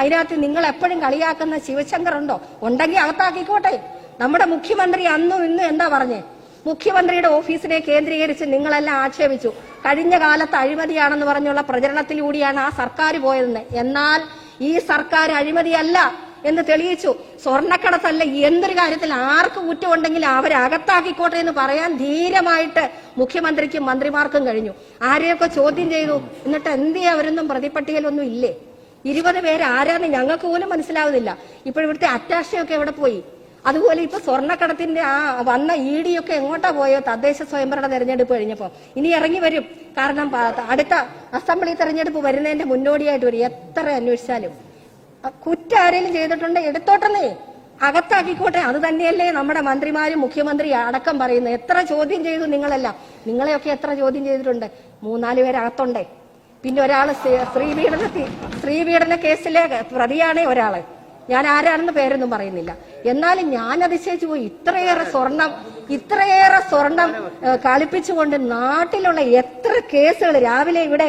അതിനകത്ത് നിങ്ങൾ എപ്പോഴും കളിയാക്കുന്ന ശിവശങ്കർ ഉണ്ടോ? ഉണ്ടെങ്കിൽ അകത്താക്കിക്കോട്ടെ. നമ്മുടെ മുഖ്യമന്ത്രി അന്നും ഇന്നും എന്താ പറഞ്ഞേ? മുഖ്യമന്ത്രിയുടെ ഓഫീസിനെ കേന്ദ്രീകരിച്ച് നിങ്ങളെല്ലാം ആക്ഷേപിച്ചു. കഴിഞ്ഞ കാലത്ത് അഴിമതിയാണെന്ന് പറഞ്ഞുള്ള പ്രചരണത്തിലൂടെയാണ് ആ സർക്കാർ പോയതെന്ന്. എന്നാൽ ഈ സർക്കാർ അഴിമതിയല്ല എന്ന് തെളിയിച്ചു. സ്വർണ്ണക്കടത്തല്ല, എന്തൊരു കാര്യത്തിൽ ആർക്ക് കുറ്റമുണ്ടെങ്കിൽ അവരകത്താക്കിക്കോട്ടെ എന്ന് പറയാൻ ധീരമായിട്ട് മുഖ്യമന്ത്രിക്കും മന്ത്രിമാർക്കും കഴിഞ്ഞു. ആരെയൊക്കെ ചോദ്യം ചെയ്തു. എന്നിട്ട് എന്തിയാ അവരൊന്നും പ്രതിപട്ടികയിലൊന്നും ഇല്ലേ? 20 പേര് ആരാന്ന് ഞങ്ങൾക്ക് പോലും മനസ്സിലാവുന്നില്ല. ഇപ്പോഴിവിടുത്തെ അറ്റാഷയൊക്കെ എവിടെ പോയി? അതുപോലെ ഇപ്പൊ സ്വർണ്ണക്കടത്തിന്റെ ആ വന്ന ED ഒക്കെ എങ്ങോട്ടാ പോയോ? തദ്ദേശ സ്വയംഭരണ തെരഞ്ഞെടുപ്പ് കഴിഞ്ഞപ്പോ ഇനി ഇറങ്ങി വരും. കാരണം അടുത്ത അസംബ്ലി തെരഞ്ഞെടുപ്പ് വരുന്നതിന്റെ മുന്നോടിയായിട്ട് വരും. എത്ര അന്വേഷിച്ചാലും കുറ്റം ആരെങ്കിലും ചെയ്തിട്ടുണ്ട് എടുത്തോട്ടെന്നേ, അകത്താക്കിക്കോട്ടെ. അത് തന്നെയല്ലേ നമ്മുടെ മന്ത്രിമാരും മുഖ്യമന്ത്രി അടക്കം പറയുന്നത്. എത്ര ചോദ്യം ചെയ്തു നിങ്ങളെല്ലാം? നിങ്ങളെയൊക്കെ എത്ര ചോദ്യം ചെയ്തിട്ടുണ്ട്? 3-4 പേര് അകത്തുണ്ടേ. പിന്നെ ഒരാള് സ്ത്രീപീഡന കേസിലെ പ്രതിയാണേ ഒരാള്. ഞാൻ ആരാണെന്ന് പേരൊന്നും പറയുന്നില്ല. എന്നാലും ഞാൻ അതിശയിച്ചു പോയി. ഇത്രയേറെ സ്വർണം കളിപ്പിച്ചുകൊണ്ട് നാട്ടിലുള്ള എത്ര കേസുകൾ. രാവിലെ ഇവിടെ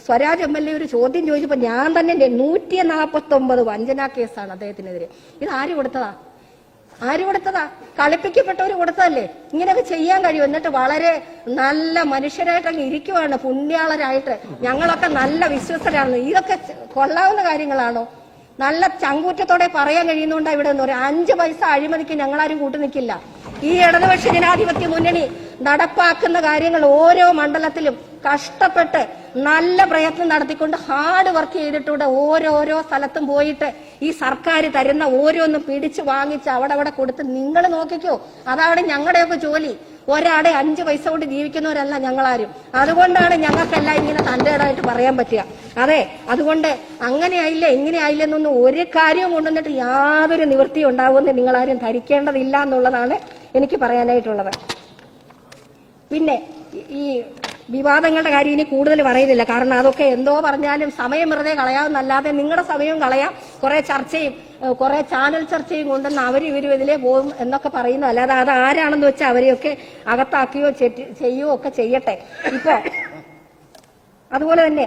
സ്വരാജ് MLA ഒരു ചോദ്യം ചോദിച്ചപ്പോ ഞാൻ തന്നെ 149 വഞ്ചനാ കേസാണ് അദ്ദേഹത്തിനെതിരെ. ഇത് ആര് കൊടുത്തതാ? ആര് കൊടുത്തതാ? കളിപ്പിക്കപ്പെട്ടവര് കൊടുത്തതല്ലേ? ഇങ്ങനെയൊക്കെ ചെയ്യാൻ കഴിയും. എന്നിട്ട് വളരെ നല്ല മനുഷ്യരായിട്ടങ്ങ് ഇരിക്കുവാണ്, പുണ്യാളരായിട്ട്. ഞങ്ങളൊക്കെ നല്ല വിശ്വസ്തരാണ്. ഇതൊക്കെ കൊള്ളാവുന്ന കാര്യങ്ങളാണോ? നല്ല ചങ്കൂറ്റത്തോടെ പറയാൻ കഴിയുന്നോണ്ടാ ഇവിടെ നിന്ന്. ഒരു 5 പൈസ അഴിമതിക്ക് ഞങ്ങളാരും കൂട്ടു നിൽക്കില്ല. ഈ ഇടതുപക്ഷ ജനാധിപത്യ മുന്നണി നടപ്പാക്കുന്ന കാര്യങ്ങൾ ഓരോ മണ്ഡലത്തിലും കഷ്ടപ്പെട്ട് നല്ല പ്രയത്നം നടത്തിക്കൊണ്ട് ഹാർഡ് വർക്ക് ചെയ്തിട്ടുണ്ട്. ഓരോരോ സ്ഥലത്തും പോയിട്ട് ഈ സർക്കാർ തരുന്ന ഓരോന്നും പിടിച്ചു വാങ്ങിച്ച് അവിടെ കൊടുത്ത് നിങ്ങൾ നോക്കിക്കോ. അതാണ് ഞങ്ങളുടെയൊക്കെ ജോലി. ഒരാടെ 5 പൈസ കൊണ്ട് ജീവിക്കുന്നവരല്ല ഞങ്ങളാരും. അതുകൊണ്ടാണ് ഞങ്ങൾക്കെല്ലാം ഇങ്ങനെ തന്റേടായിട്ട് പറയാൻ പറ്റുക. അതെ, അതുകൊണ്ട് അങ്ങനെയായില്ല ഇങ്ങനെയായില്ല എന്നൊന്നും ഒരു കാര്യവും കൊണ്ടുവന്നിട്ട് യാതൊരു നിവൃത്തിയും ഉണ്ടാവുമെന്ന് നിങ്ങളാരും ധരിക്കേണ്ടതില്ല എന്നുള്ളതാണ് എനിക്ക് പറയാനായിട്ടുള്ളത്. പിന്നെ ഈ വിവാദങ്ങളുടെ കാര്യം ഇനി കൂടുതൽ പറയുന്നില്ല. കാരണം അതൊക്കെ എന്തോ പറഞ്ഞാലും സമയം വെറുതെ കളയാവുന്നല്ലാതെ നിങ്ങളുടെ സമയവും കളയാം. കുറെ ചർച്ചയും കുറെ ചാനൽ ചർച്ചയും കൊണ്ടുവന്ന് അവരും ഇവരും ഇതിലേ പോകും എന്നൊക്കെ പറയുന്നു. അല്ലാതെ അത് ആരാണെന്ന് വെച്ചാൽ അവരെയൊക്കെ അകത്താക്കുകയോ ചെയ്യുകയോ ഒക്കെ ചെയ്യട്ടെ. ഇപ്പോ അതുപോലെ തന്നെ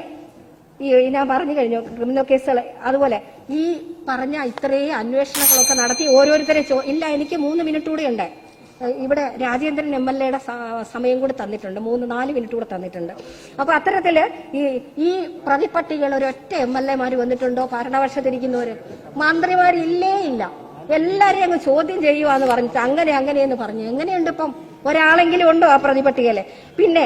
ഈ ഞാൻ പറഞ്ഞു കഴിഞ്ഞു ക്രിമിനൽ കേസുകൾ. അതുപോലെ ഈ പറഞ്ഞ ഇത്രയും അന്വേഷണങ്ങളൊക്കെ നടത്തി ഓരോരുത്തരെ ഇല്ല, എനിക്ക് 3 മിനിറ്റ് കൂടെ ഉണ്ട്. ഇവിടെ രാജേന്ദ്രൻ MLA സമയം കൂടി തന്നിട്ടുണ്ട്, 3-4 മിനിറ്റ് കൂടെ തന്നിട്ടുണ്ട്. അപ്പൊ അത്തരത്തില് ഈ പ്രതിപട്ടികൾ ഒരൊറ്റ MLA വന്നിട്ടുണ്ടോ? ഭരണപക്ഷത്തിരിക്കുന്നവര് മന്ത്രിമാരില്ലേ? ഇല്ല. എല്ലാരെയും അങ്ങ് ചോദ്യം ചെയ്യുവാന്ന് പറഞ്ഞിട്ട് അങ്ങനെയെന്ന് പറഞ്ഞു. എങ്ങനെയുണ്ട് ഇപ്പം? ഒരാളെങ്കിലും ഉണ്ടോ ആ പ്രതിപട്ടികയില്? പിന്നെ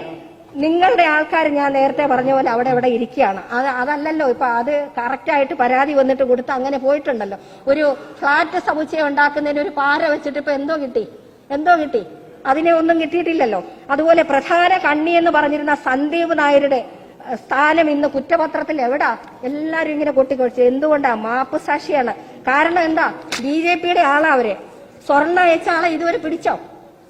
നിങ്ങളുടെ ആൾക്കാർ ഞാൻ നേരത്തെ പറഞ്ഞ പോലെ അവിടെ ഇരിക്കുകയാണ്. അതല്ലല്ലോ ഇപ്പൊ അത് കറക്റ്റായിട്ട് പരാതി വന്നിട്ട് കൊടുത്ത് അങ്ങനെ പോയിട്ടുണ്ടല്ലോ. ഒരു ഫ്ളാറ്റ് സമുച്ചയം ഉണ്ടാക്കുന്നതിന് ഒരു പാര വെച്ചിട്ട് ഇപ്പൊ എന്തോ കിട്ടി? അതിനെ ഒന്നും കിട്ടിയിട്ടില്ലല്ലോ. അതുപോലെ പ്രധാന കണ്ണി എന്ന് പറഞ്ഞിരുന്ന സന്ദീപ് നായരുടെ സ്ഥാനം ഇന്ന് കുറ്റപത്രത്തിൽ എവിടാ? എല്ലാരും ഇങ്ങനെ കൊട്ടിക്കൊഴിച്ചു. എന്തുകൊണ്ടാ? മാപ്പ് സാക്ഷിയാണ്. കാരണം എന്താ? BJPയുടെ ആളാ അവര്. സ്വർണ്ണ അയച്ച ആളെ ഇതുവരെ പിടിച്ചോ?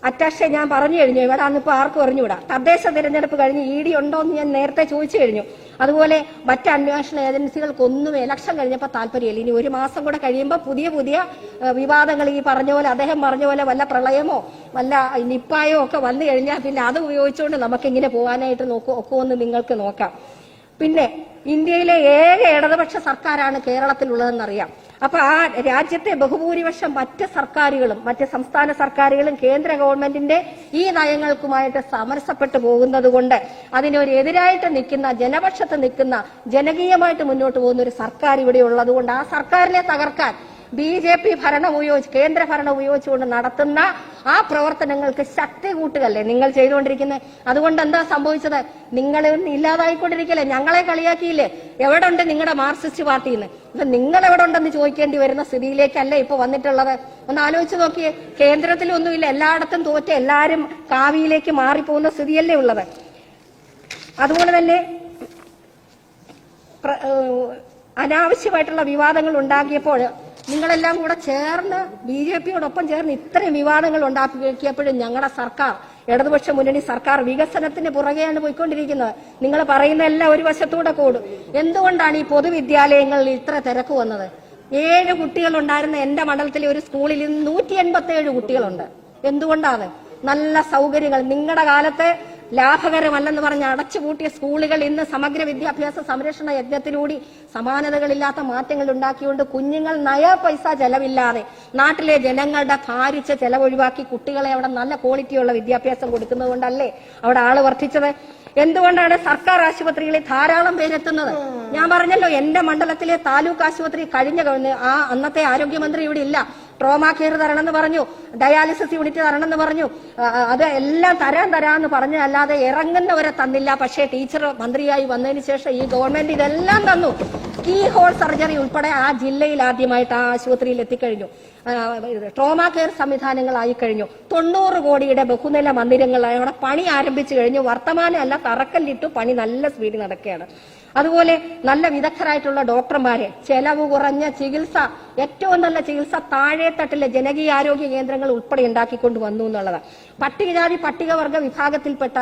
അറ്റാഷെ ഞാൻ പറഞ്ഞു കഴിഞ്ഞു. ഇവിടാന്നിപ്പോ ആർക്കും അറിഞ്ഞുകൂടാ. തദ്ദേശ തിരഞ്ഞെടുപ്പ് കഴിഞ്ഞ് ED ഉണ്ടോന്ന് ഞാൻ നേരത്തെ ചോദിച്ചു കഴിഞ്ഞു. അതുപോലെ മറ്റ് അന്വേഷണ ഏജൻസികൾക്കൊന്നും ഇലക്ഷൻ കഴിഞ്ഞപ്പോൾ താല്പര്യമില്ല. ഇനി 1 മാസം കൂടെ കഴിയുമ്പോൾ പുതിയ വിവാദങ്ങൾ ഈ പറഞ്ഞ പോലെ അദ്ദേഹം പറഞ്ഞ പോലെ വല്ല പ്രളയമോ വല്ല നിപ്പായോ ഒക്കെ വന്നു കഴിഞ്ഞാൽ പിന്നെ അത് ഉപയോഗിച്ചുകൊണ്ട് നമുക്കിങ്ങനെ പോകാനായിട്ട് ഒക്കുമെന്ന് നിങ്ങൾക്ക് നോക്കാം. പിന്നെ ഇന്ത്യയിലെ ഏക ഇടതുപക്ഷ സർക്കാരാണ് കേരളത്തിലുള്ളതെന്നറിയാം. അപ്പൊ ആ രാജ്യത്തെ ബഹുഭൂരിപക്ഷം മറ്റ് സർക്കാരുകളും മറ്റ് സംസ്ഥാന സർക്കാരുകളും കേന്ദ്ര ഗവൺമെന്റിന്റെ ഈ നയങ്ങൾക്കുമായിട്ട് സമരസപ്പെട്ടു പോകുന്നത് കൊണ്ട് അതിനൊരു എതിരായിട്ട് നിൽക്കുന്ന, ജനപക്ഷത്ത് നിൽക്കുന്ന, ജനകീയമായിട്ട് മുന്നോട്ട് പോകുന്ന ഒരു സർക്കാർ ഇവിടെ ഉള്ളതുകൊണ്ട് ആ സർക്കാരിനെ തകർക്കാൻ BJP ഭരണം കേന്ദ്ര ഭരണം ഉപയോഗിച്ചുകൊണ്ട് നടത്തുന്ന ആ പ്രവർത്തനങ്ങൾക്ക് ശക്തി കൂട്ടുകയല്ലേ നിങ്ങൾ ചെയ്തുകൊണ്ടിരിക്കുന്നത്. അതുകൊണ്ട് എന്താ സംഭവിച്ചത്? നിങ്ങൾ ഇല്ലാതായിക്കൊണ്ടിരിക്കല്ലേ? ഞങ്ങളെ കളിയാക്കിയില്ലേ? എവിടെ ഉണ്ട് നിങ്ങളുടെ മാർക്സിസ്റ്റ് പാർട്ടിന്ന്? ഇപ്പൊ നിങ്ങൾ എവിടെ ഉണ്ടെന്ന് ചോദിക്കേണ്ടി വരുന്ന സ്ഥിതിയിലേക്കല്ലേ ഇപ്പൊ വന്നിട്ടുള്ളത്? ഒന്ന് ആലോചിച്ച് നോക്കിയേ. കേന്ദ്രത്തിലൊന്നുമില്ല, എല്ലായിടത്തും തോറ്റ് എല്ലാരും കാവിയിലേക്ക് മാറിപ്പോകുന്ന സ്ഥിതിയല്ലേ ഉള്ളത്. അതുപോലെ തന്നെ അനാവശ്യമായിട്ടുള്ള വിവാദങ്ങൾ ഉണ്ടാക്കിയപ്പോൾ നിങ്ങളെല്ലാം കൂടെ ചേർന്ന് BJPയോടൊപ്പം ചേർന്ന് ഇത്രയും വിവാദങ്ങൾ ഉണ്ടാക്കിയപ്പോഴും ഞങ്ങളുടെ സർക്കാർ, ഇടതുപക്ഷ മുന്നണി സർക്കാർ വികസനത്തിന് പുറകെയാണ് പോയിക്കൊണ്ടിരിക്കുന്നത്. നിങ്ങൾ പറയുന്ന എല്ലാം ഒരു വശത്തൂടെ കൂടും. എന്തുകൊണ്ടാണ് ഈ പൊതുവിദ്യാലയങ്ങളിൽ ഇത്ര തിരക്ക് വന്നത്? 7 കുട്ടികളുണ്ടായിരുന്ന എന്റെ മണ്ഡലത്തിലെ ഒരു സ്കൂളിൽ 187 കുട്ടികളുണ്ട്. എന്തുകൊണ്ടാണ്? നല്ല സൗകര്യങ്ങൾ. നിങ്ങളുടെ കാലത്ത് ലാഭകരമല്ലെന്ന് പറഞ്ഞ് അടച്ചുപൂട്ടിയ സ്കൂളുകൾ ഇന്ന് സമഗ്ര വിദ്യാഭ്യാസ സംരക്ഷണ യജ്ഞത്തിലൂടെ സമാനതകളില്ലാത്ത മാറ്റങ്ങൾ ഉണ്ടാക്കിക്കൊണ്ട് കുഞ്ഞുങ്ങൾ നയാ പൈസ ചെലവില്ലാതെ നാട്ടിലെ ജനങ്ങളുടെ ഭാരിച്ച ചെലവൊഴിവാക്കി കുട്ടികളെ അവിടെ നല്ല ക്വാളിറ്റിയുള്ള വിദ്യാഭ്യാസം കൊടുക്കുന്നത് കൊണ്ടല്ലേ അവിടെ ആള് വർദ്ധിച്ചത്? എന്തുകൊണ്ടാണ് സർക്കാർ ആശുപത്രികളിൽ ധാരാളം പേരെത്തുന്നത്? ഞാൻ പറഞ്ഞല്ലോ, എന്റെ മണ്ഡലത്തിലെ താലൂക്ക് ആശുപത്രി കഴിഞ്ഞ അന്നത്തെ ആരോഗ്യമന്ത്രി ഇവിടെ ഇല്ല. ട്രോമാ കെയർ തരണമെന്ന് പറഞ്ഞു, ഡയാലിസിസ് യൂണിറ്റ് തരണമെന്ന് പറഞ്ഞു, അത് എല്ലാം തരാന്ന് പറഞ്ഞല്ലാതെ ഇറങ്ങുന്നവരെ തന്നില്ല. പക്ഷേ ടീച്ചർ മന്ത്രിയായി വന്നതിന് ശേഷം ഈ ഗവൺമെന്റ് ഇതെല്ലാം തന്നു. കീ ഹോൾ സർജറി ഉൾപ്പെടെ ആ ജില്ലയിൽ ആദ്യമായിട്ട് ആ ആശുപത്രിയിൽ എത്തിക്കഴിഞ്ഞു. ട്രോമാ കെയർ സംവിധാനങ്ങളായി കഴിഞ്ഞു. 90 കോടിയുടെ ബഹുനില മന്ദിരങ്ങൾ അവിടെ പണി ആരംഭിച്ചു കഴിഞ്ഞു. വർത്തമാനമല്ല, തറക്കല്ലിട്ടു പണി നല്ല സ്പീഡിൽ നടക്കുകയാണ്. അതുപോലെ നല്ല വിദഗ്ധരായിട്ടുള്ള ഡോക്ടർമാരെ, ചെലവ് കുറഞ്ഞ ചികിത്സ, ഏറ്റവും നല്ല ചികിത്സ താഴെത്തട്ടിലെ ജനകീയ ആരോഗ്യ കേന്ദ്രങ്ങൾ ഉൾപ്പെടെ ഉണ്ടാക്കിക്കൊണ്ട് വന്നു എന്നുള്ളതാണ്. പട്ടികജാതി പട്ടികവർഗ വിഭാഗത്തിൽപ്പെട്ട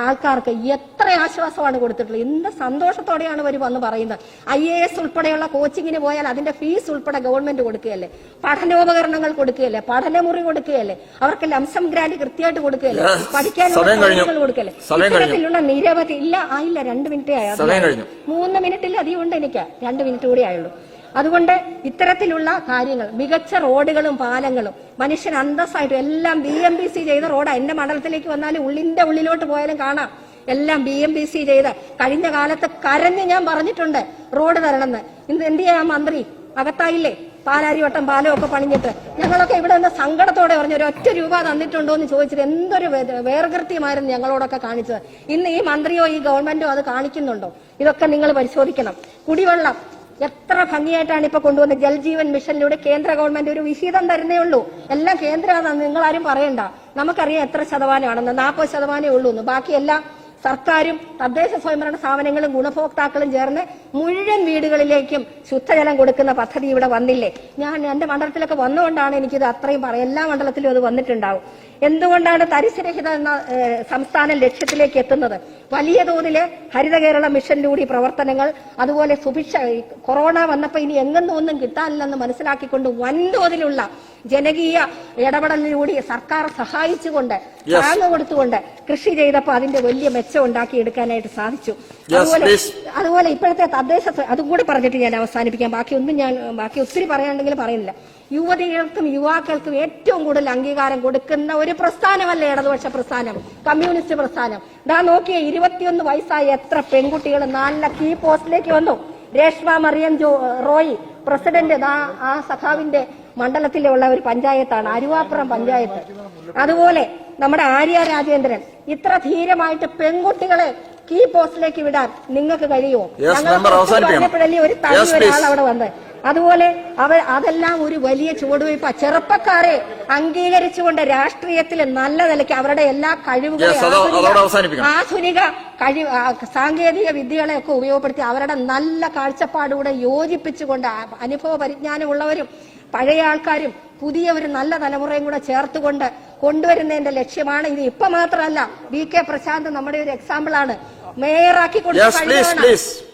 ആൾക്കാർക്ക് എത്ര ആശ്വാസമാണ് കൊടുത്തിട്ടുള്ളത്. എന്ത് സന്തോഷത്തോടെയാണ് അവർ വന്ന് പറയുന്നത്. IAS ഉൾപ്പെടെയുള്ള കോച്ചിങ്ങിന് പോയാൽ അതിന്റെ ഫീസ് ഉൾപ്പെടെ ഗവൺമെന്റ് കൊടുക്കുകയല്ലേ, പഠനോപകരണങ്ങൾ കൊടുക്കുകയല്ലേ, പഠനമുറി കൊടുക്കുകയല്ലേ, അവർക്ക് ലംസം ഗ്രാന്റ് കൃത്യമായിട്ട് കൊടുക്കുകയല്ലേ, പഠിക്കാനുള്ള കൊടുക്കല്ലേ. ഇത്തരത്തിലുള്ള നിരവധി. ആയില്ല 2 മിനിറ്റേ ആയുള്ളൂ. 3 മിനിറ്റിൽ അധികം ഉണ്ട് എനിക്ക്. 2 മിനിറ്റ് കൂടെ ആയുള്ളൂ. അതുകൊണ്ട് ഇത്തരത്തിലുള്ള കാര്യങ്ങൾ, മികച്ച റോഡുകളും പാലങ്ങളും മനുഷ്യൻ അന്തസ്സായിട്ടും എല്ലാം BMBC ചെയ്ത റോഡാ. എന്റെ മണ്ഡലത്തിലേക്ക് വന്നാലും ഉള്ളിന്റെ ഉള്ളിലോട്ട് പോയാലും കാണാം എല്ലാം BMBC ചെയ്ത്. കഴിഞ്ഞ കാലത്ത് കരഞ്ഞ് ഞാൻ പറഞ്ഞിട്ടുണ്ട് റോഡ് തരണമെന്ന്. ഇന്ന് എന്ത് ചെയ്യാ മന്ത്രി അകത്തായില്ലേ? പാലാരിവട്ടം പാലമൊക്കെ പണിഞ്ഞിട്ട് ഞങ്ങളൊക്കെ ഇവിടെ നിന്ന് സങ്കടത്തോടെ പറഞ്ഞു ഒരു ഒറ്റ രൂപ തന്നിട്ടുണ്ടോ എന്ന് ചോദിച്ചിട്ട് എന്തൊരു വേർകൃത്യമായിരുന്നു ഞങ്ങളോടൊക്കെ കാണിച്ചത്. ഇന്ന് ഈ മന്ത്രിയോ ഈ ഗവൺമെന്റോ അത് കാണിക്കുന്നുണ്ടോ? ഇതൊക്കെ നിങ്ങൾ പരിശോധിക്കണം. കുടിവെള്ളം എത്ര ഭംഗിയായിട്ടാണ് ഇപ്പൊ കൊണ്ടുവന്നത്. ജൽജീവൻ മിഷനിലൂടെ കേന്ദ്ര ഗവൺമെന്റ് ഒരു വിഹിതം തരുന്നേ ഉള്ളൂ. എല്ലാം കേന്ദ്രമാണെന്ന് നിങ്ങളാരും പറയണ്ട. നമുക്കറിയാം എത്ര ശതമാനമാണെന്ന്, 40% ഉള്ളൂ എന്ന്. ബാക്കിയെല്ലാം സർക്കാരും തദ്ദേശ സ്വയംഭരണ സ്ഥാപനങ്ങളും ഗുണഭോക്താക്കളും ചേർന്ന് മുഴുവൻ വീടുകളിലേക്കും ശുദ്ധജലം കൊടുക്കുന്ന പദ്ധതി ഇവിടെ വന്നില്ലേ? ഞാൻ എന്റെ മണ്ഡലത്തിലൊക്കെ വന്നുകൊണ്ടാണ് എനിക്കിത് അത്രയും പറയാം. എല്ലാ മണ്ഡലത്തിലും അത് വന്നിട്ടുണ്ടാവും. എന്തുകൊണ്ടാണ് തരിശുരഹിത എന്ന സംസ്ഥാനം ലക്ഷ്യത്തിലേക്ക് എത്തുന്നത്? വലിയ തോതില് ഹരിത കേരള മിഷനിലൂടെ പ്രവർത്തനങ്ങൾ, അതുപോലെ കൊറോണ വന്നപ്പോ ഇനി എങ്ങൊന്നും ഒന്നും കിട്ടാനില്ലെന്ന് മനസ്സിലാക്കിക്കൊണ്ട് വൻതോതിലുള്ള ജനകീയ ഇടപെടലിലൂടെ സർക്കാർ സഹായിച്ചുകൊണ്ട് താങ്ങ് കൊടുത്തുകൊണ്ട് കൃഷി ചെയ്തപ്പോൾ അതിന്റെ വലിയ മെച്ചം ഉണ്ടാക്കിയെടുക്കാനായിട്ട് സാധിച്ചു. അതുപോലെ ഇപ്പോഴത്തെ തദ്ദേശ, അതും കൂടെ പറഞ്ഞിട്ട് ഞാൻ അവസാനിപ്പിക്കാം. ബാക്കി ഒത്തിരി പറയാനുണ്ടെങ്കിൽ പറയുന്നില്ല. യുവതികൾക്കും യുവാക്കൾക്കും ഏറ്റവും കൂടുതൽ അംഗീകാരം കൊടുക്കുന്ന ഒരു പ്രസ്ഥാനമല്ല ഇടതുപക്ഷ പ്രസ്ഥാനം, കമ്മ്യൂണിസ്റ്റ് പ്രസ്ഥാനം. ഇതാ നോക്കിയേ, 21 വയസ്സായ എത്ര പെൺകുട്ടികൾ നല്ല കീ പോസ്റ്റിലേക്ക് വന്നു. രേഷ്മ മറിയം റോയ് പ്രസിഡന്റ് ആ സഖാവിന്റെ മണ്ഡലത്തിലുള്ള ഒരു പഞ്ചായത്താണ് അരുവാപ്പുറം പഞ്ചായത്ത്. അതുപോലെ നമ്മുടെ ആര്യ രാജേന്ദ്രൻ. ഇത്ര ധീരമായിട്ട് പെൺകുട്ടികളെ കീ പോസ്റ്റിലേക്ക് വിടാൻ നിങ്ങൾക്ക് കഴിയുമോ? പറഞ്ഞപ്പോഴല്ലേ ഒരു തനി ഒരാൾ അവിടെ വന്ന്. അതുപോലെ അതെല്ലാം ഒരു വലിയ ചുവടുവയ്പ. ചെറുപ്പക്കാരെ അംഗീകരിച്ചുകൊണ്ട് രാഷ്ട്രീയത്തിൽ നല്ല നിലയ്ക്ക് അവരുടെ എല്ലാ കഴിവുകളും ആധുനിക സാങ്കേതിക വിദ്യകളെയൊക്കെ ഉപയോഗപ്പെടുത്തി അവരുടെ നല്ല കാഴ്ചപ്പാടുകൂടെ യോജിപ്പിച്ചുകൊണ്ട് അനുഭവ പരിജ്ഞാനമുള്ളവരും പഴയ ആൾക്കാരും പുതിയ ഒരു നല്ല തലമുറയും കൂടെ ചേർത്തുകൊണ്ട് കൊണ്ടുവരുന്നതിന്റെ ലക്ഷ്യമാണ് ഇത്. ഇപ്പൊ മാത്രമല്ല, VK പ്രശാന്ത് നമ്മുടെ ഒരു എക്സാമ്പിളാണ്. മേയറാക്കി കൊടുത്ത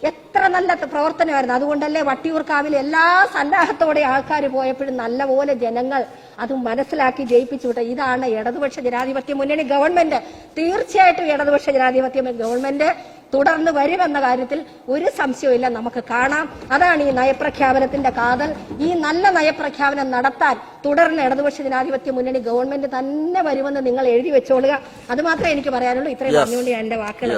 എത്ര നല്ല പ്രവർത്തനമായിരുന്നു. അതുകൊണ്ടല്ലേ വട്ടിയൂർക്കാവിൽ എല്ലാ സന്നാഹത്തോടെ ആൾക്കാർ പോയപ്പോഴും നല്ലപോലെ ജനങ്ങൾ അത് മനസ്സിലാക്കി ജയിപ്പിച്ചു വിട്ട. ഇതാണ് ഇടതുപക്ഷ ജനാധിപത്യ മുന്നണി ഗവൺമെന്റ്. തീർച്ചയായിട്ടും ഇടതുപക്ഷ ജനാധിപത്യ ഗവൺമെന്റ് തുടർന്ന് വരുമെന്ന കാര്യത്തിൽ ഒരു സംശയവുമില്ല. നമുക്ക് കാണാം. അതാണ് ഈ നയപ്രഖ്യാപനത്തിന്റെ കാതൽ. ഈ നല്ല നയപ്രഖ്യാപനം നടത്താൻ തുടർന്ന് ഇടതുപക്ഷ ജനാധിപത്യ മുന്നണി ഗവൺമെന്റ് തന്നെ വരുമെന്ന് നിങ്ങൾ എഴുതി വെച്ചോളുക. അത് മാത്രമേ എനിക്ക് പറയാനുള്ളൂ. ഇത്രയും പറഞ്ഞുകൊണ്ട് ഞാൻ എന്റെ വാക്കുകൾ